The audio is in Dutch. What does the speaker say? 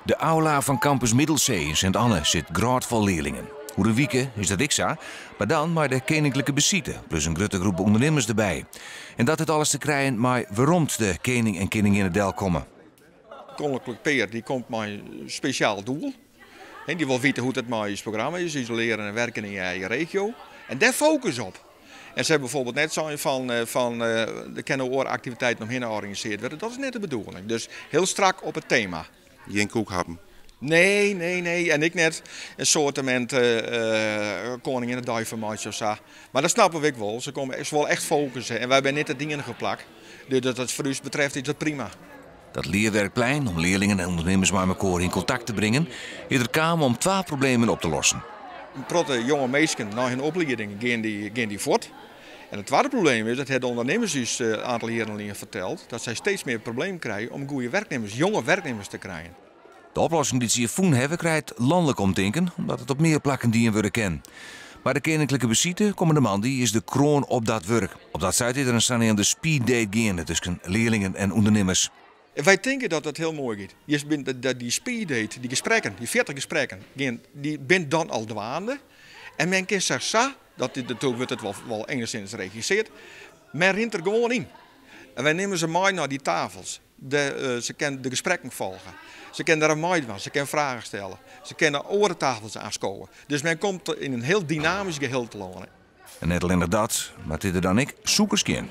De aula van campus Middelzee in Sint-Anne zit graatvol leerlingen. Hoe de wieken is dat ik za, maar dan maar de koninklijke besieten, plus een grote groep ondernemers erbij. En dat het alles te krijgen, maar waarom de koning en koningin het del komen. Koninklijk Peer die komt met een speciaal doel. Die wil weten hoe het met je programma is, isoleren en werken in je eigen regio. En daar focus op. En ze hebben bijvoorbeeld net zo van de kennooractiviteiten omheen georganiseerd werden. Dat is net de bedoeling. Dus heel strak op het thema. Geen koekhappen? Nee. En ik net een soortement koning in het duivenmaatje of zo. Maar dat snappen we wel. Ze willen echt focussen. En wij hebben net de dingen geplakt. Dus dat het voor ons betreft is dat prima. Dat leerwerkplein om leerlingen en ondernemers met elkaar in contact te brengen, is er kwamen om 12 problemen op te lossen. Een protte jonge meisjes na hun opleiding gaan die voort. En het tweede probleem is dat de ondernemers dus een aantal jaren verteld dat zij steeds meer problemen krijgen om goede werknemers, jonge werknemers te krijgen. De oplossing die ze hier voen hebben krijgt landelijk omdenken, omdat het op meer plakken die worden ken. Maar de koninklijke besieten komen de man die is de kroon op dat werk. Op dat site is er een staan aan de speed date gaande tussen leerlingen en ondernemers. En wij denken dat het heel mooi gaat. Die speed date, die gesprekken, die 40 gesprekken, die bent dan al dwaande. En men kan zeggen, natuurlijk wordt het wel enigszins geregisseerd, men rint er gewoon in. En wij nemen ze mee naar die tafels. Ze kunnen de gesprekken volgen. Ze kunnen daar mee van, ze kunnen vragen stellen. Ze kunnen orentafels aanschouwen. Dus men komt in een heel dynamisch geheel te wonen. En net alleen dat, maar dit er dan ik zoekers ken.